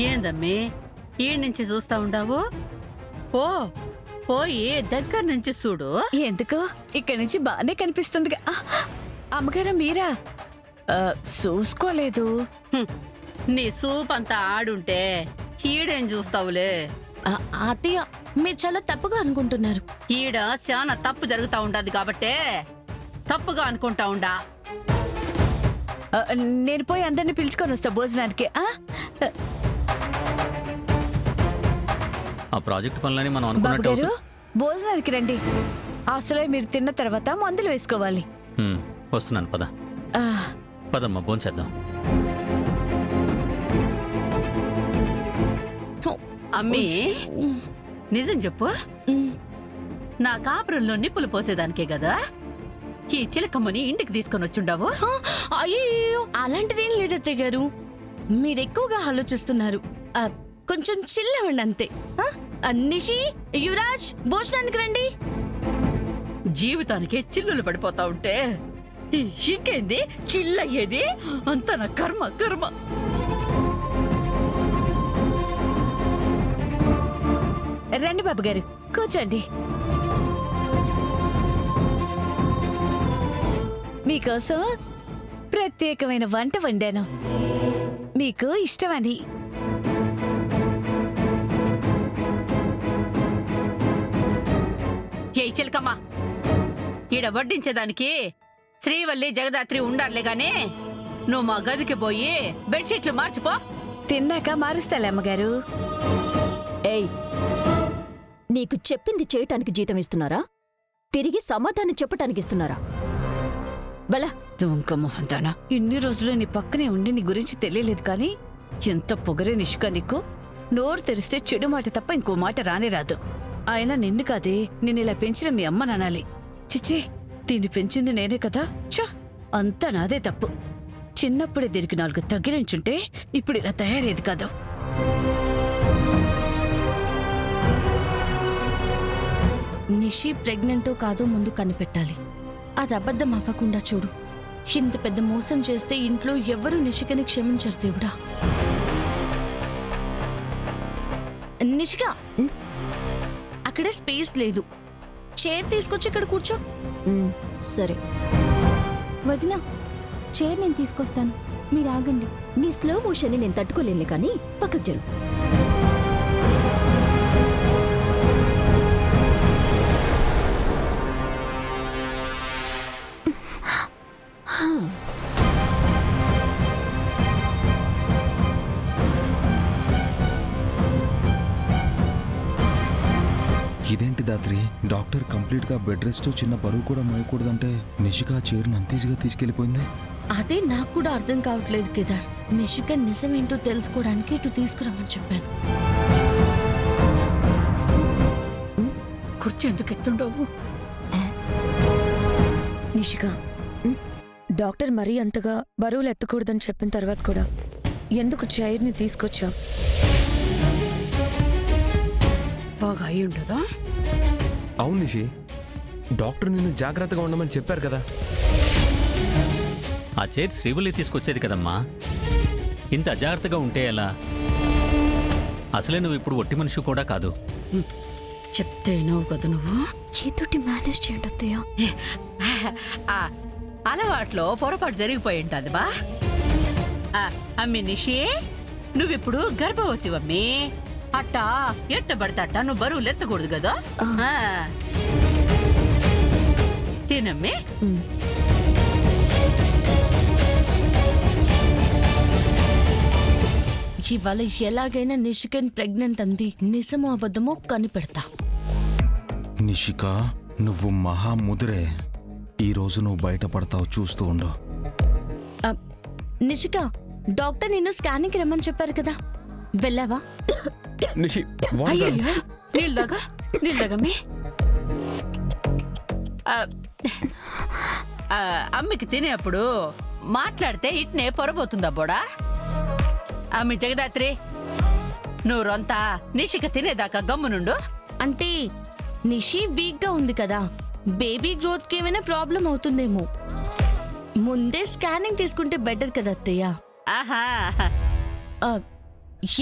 ఏందమ్మి ఈ నుంచి చూస్తా ఉండావు? పో పోయి దగ్గర నుంచి చూడు. ఎందుకు ఇక్కడి నుంచి బానే కనిపిస్తుంది. అమ్మగారు మీరా? చూసుకోలేదు. నీ సూప్ అంతా ఆడుంటే ఈడేం చూస్తావులే. అత్తయ్య మీరు చాలా తప్పుగా అనుకుంటున్నారు. ఈడ చాలా తప్పు జరుగుతా ఉండదు కాబట్టే తప్పుగా అనుకుంటా ఉండా. నేను పోయి అందరిని పిలుచుకొని వస్తా భోజనానికి. ఆ ప్రాజెక్ట్ పనులని మనం అనుకున్నట్టు భోజనానికి రండి. అసలే మీరు తిన్న తర్వాత మందులు వేసుకోవాలి. వస్తున్నాను, పద పదమ్మా, భోంచేద్దాం. అమ్మీ నిజం చెప్పు, నా కాపురంలో నిప్పులు పోసేదానికే కదా ఈ చిలకమ్మని ఇంటికి తీసుకొని వచ్చుండావు? అయ్యో అలాంటిదేం లేదు అత్తయ్య గారు, మీరెక్కువగా ఆలోచిస్తున్నారు. కొంచెం చిల్లవండి అంతే. నిషి, యువరాజ్ భోజనానికి రండి. జీవితానికి చిల్లులు పడిపోతా ఉంటే ఇంకేంది చిల్లయ్యేది? అంత నా కర్మ కర్మ. రండి బాబు గారు, కూర్చోండి. మీకోసం ప్రత్యేకమైన వంట వండాను, మీకు ఇష్టమని. ఏ చిలకమ్మ, ఈడ వడ్డించేదానికి శ్రీవల్లి జగదాత్రి ఉండాలే గాని నువ్వు మా గదికి పోయి బెడ్షీట్లు మార్చిపో. తిన్నాక మారుస్తాలే అమ్మగారు. ఏయ్, నీకు చెప్పింది చేయటానికి జీతం ఇస్తున్నారా? తిరిగి సమాధానం చెప్పటానికి ఇస్తున్నారా? బలా దుంకమోహంతానా, ఇన్ని రోజులు నీ పక్కనే ఉండి నీ గురించి తెలియలేదు కానీ ఎంత పొగరే నిష్క నీకు. నోరు తెరిస్తే చెడు మాట తప్ప ఇంకో మాట రానే రాదు. ఆయన నిన్ను కాదే, నిన్ను ఇలా పెంచిన మీ అమ్మ నానాలి. చిచ్చే, దీన్ని పెంచింది నేనే కదా. చ, అంతా నాదే తప్పు. చిన్నప్పుడే దీనికి 4 తగిలించుంటే ఇప్పుడు ఇలా తయారేది కాదు. నిషి ప్రెగ్నెంటో కాదో ముందు కనిపెట్టాలి. అది అబద్ధం అవ్వకుండా చూడు. ఇంత పెద్ద మోసం చేస్తే ఇంట్లో ఎవరు నిషికని క్షమించరు దేవుడా. నిషిక, అక్కడే స్పేస్ లేదు, చైర్ తీసుకొచ్చి ఇక్కడ కూర్చో. సరే వదినా, చైర్ నేను తీసుకొస్తాను, మీరు ఆగండి. నీ స్లో మోషన్ నేను తట్టుకోలేను కానీ పక్కకు జరు. ఇదేంటి దాత్రి, డాక్టర్ కంప్లీట్ గా బెడ్ రెస్ట్, చిన్న బరువు కూడా మోయకూడదంటే నిషిక చైర్ను అంత ఈజీగా తీసుకెళ్లిపోయింది. అదే నాకు కూడా అర్థం కావట్లేదు కేదార్. నిషిక నిజమేంటో తెలుసుకోవడానికి ఇటు తీసుకురమ్మని చెప్పాను. కుర్చీ ఎందుకు ఎత్తుండవు? నిషిక, డాక్టర్ మరీ అంతగా బరువులు ఎత్తకూడదని చెప్పిన తర్వాత కూడా ఎందుకు చైర్ని తీసుకొచ్చావు? బాగా అయి ఉండదా? అవును నిషి, డాక్టర్ నిన్ను జాగ్రత్తగా ఉండమని చెప్పారు కదా. ఆ చైర్ శ్రీవల్లి తీసుకొచ్చేది కదమ్మా. ఇంత అజాగ్రత్తగా ఉంటే ఎలా? అసలే నువ్వు ఇప్పుడు ఒట్టి మనిషి కూడా కాదు. చెప్తే నువ్వు కదా, నువ్వు ఏతోటి మేనేజ్ చేయండి అత్తయ్య. అలవాట్లో పొరపాటు జరిగిపోయి ఉంటుంది బా. అమ్మి నిషి, నువ్విప్పుడు గర్భవతివమ్మి. అట్టా ఎట్టబడితే అట్టా నువ్వు బరువులు ఎత్తకూడదు కదా. తినమ్మి. ఇవాళ ఎలాగైనా నిషికన్ ప్రెగ్నెంట్ అంది నిజమో అబద్ధమో కనిపెడతా. నిషిక, నువ్వు మహా ముదిరే. ఈ రోజు నువ్వు బయటపడతావు, చూస్తూ ఉండు. నిషిక, డాక్టర్ నిన్ను స్కానింగ్ రమ్మని చెప్పారు కదా, వెళ్ళావా? నిషి, నీళ్ళగమ్మి. అమ్మికి తినేప్పుడు మాట్లాడితే ఇట్నే పొరబోతుందా బోడా? అమ్మి జగదాత్రి, నువ్వు రొంత నిషిక తినేదాకా గమ్మునుండు. అంటే నిషి వీక్ గా ఉంది కదా, బేబీ గ్రోత్ కి ఏమైనా ప్రాబ్లం అవుతుందేమో. ముందే స్కానింగ్ తీసుకుంటే బెటర్ కదా అత్తయ్య. ఆహా,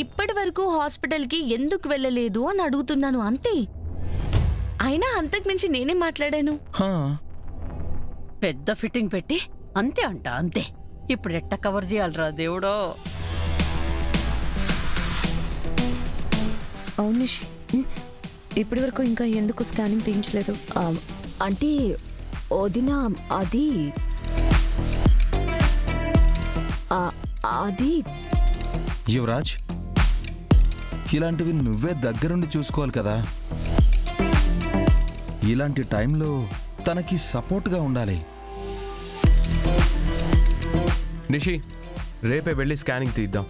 ఇప్పటి వరకు హాస్పిటల్కి ఎందుకు వెళ్ళలేదు అని అడుగుతున్నాను అంతే. అయినా అంతకుమించి నేనే మాట్లాడాను. హా, పెద్ద ఫిట్టింగ్ పెట్టి అంతే అంట అంతే. ఇప్పుడు ఎట్ట కవర్ చేయాలరా దేవుడో. అవును నిషి, ఇప్పటి వరకు ఇంకా ఎందుకు స్కానింగ్ తీయించలేదు? అంటే వదిన అది అది యువరాజ్, ఇలాంటివి నువ్వే దగ్గరుండి చూసుకోవాలి కదా. ఇలాంటి టైంలో తనకి సపోర్ట్గా ఉండాలి. నిషి, రేపే వెళ్ళి స్కానింగ్ తీద్దాం.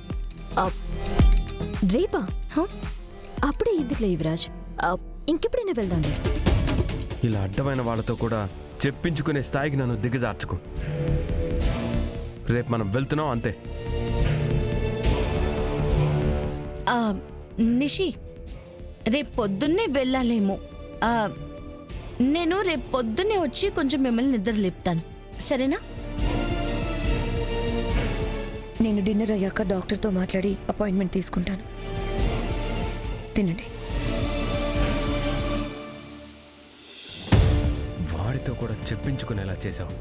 రేపా? అప్పుడే ఎందుకులే యువరాజ్, ఇంకెప్పుడైనా వెళ్దాంలే. ఇలా అడ్డమైన వాళ్ళతో కూడా చెప్పించుకునే స్థాయికి నన్ను దిగజార్చుకో. రేపు మనం వెళ్తున్నాం అంతే. నిషి, రేపు పొద్దున్నే వెళ్ళాలేమో. నేను రేపు పొద్దున్నే వచ్చి కొంచెం మిమ్మల్ని నిద్ర లేపుతాను, సరేనా? నేను డిన్నర్ అయ్యాక డాక్టర్తో మాట్లాడి అపాయింట్మెంట్ తీసుకుంటాను. తినండి. వాడితో కూడా చెప్పించుకునేలా చేసావు.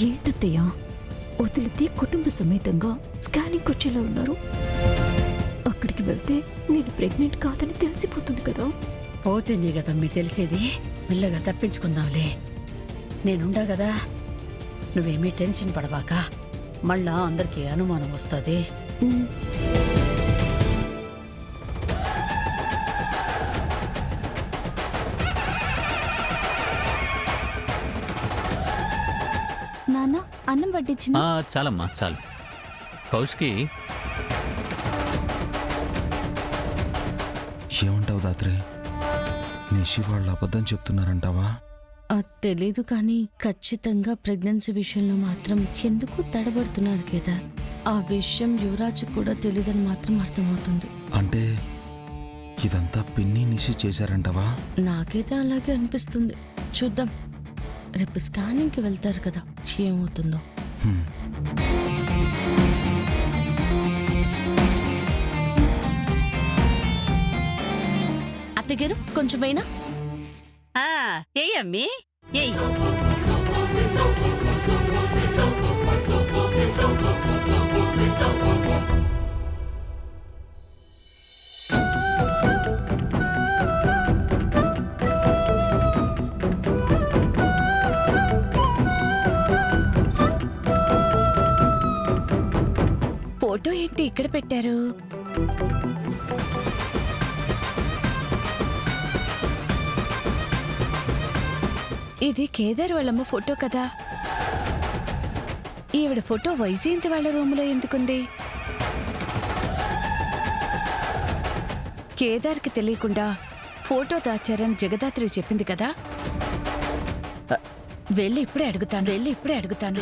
ఏంటత్తయ్యా, వదిలితే కుటుంబ సమేతంగా స్కానింగ్ వచ్చేలా ఉన్నారు. అక్కడికి వెళ్తే నేను ప్రెగ్నెంట్ కాదని తెలిసిపోతుంది కదా. పోతే నీ కదా మీకు తెలిసేది. మెల్లగా తప్పించుకుందాంలే. నేనుండా కదా, నువ్వేమీ టెన్షన్ పడవాక. మళ్ళా అందరికీ అనుమానం వస్తుంది. నాన్న అన్నం వడ్డించిన. చాలమ్మా చాలు. కౌశికి, ఏమంటావు దాత్రి? నిషి వాళ్ళు అబద్ధం చెప్తున్నారంటావా? తెలీదు కానీ ఖచ్చితంగా ప్రెగ్నెన్సీ విషయంలో మాత్రం ఎందుకు తడబడుతున్నారు కదా. ఆ విషయం యువరాజు కూడా తెలీదని మాత్రం అర్థమవుతుంది. అంటే ఇదంతా పిన్ని నిషి చేశారంటావా? నాకైతే అలాగే అనిపిస్తుంది. చూద్దాం, రేపు స్కానింగ్కి వెళ్తారు కదా, ఏమవుతుందో. హ్మ్. అత్తగారు కొంచెమైనా ఏయమ్మి ఏయ్. ఫోటో ఏంటి ఇక్కడ పెట్టారు? ఇది కేదార్ వాళ్ళమ్మ ఫోటో కదా. ఈవిడ ఫోటో వైజయంతి వాళ్ళ రూములో ఎందుకుంది? కేదార్కి తెలియకుండా ఫోటో దాచారని జగదాత్రి చెప్పింది కదా. వెళ్ళి ఇప్పుడే అడుగుతాను.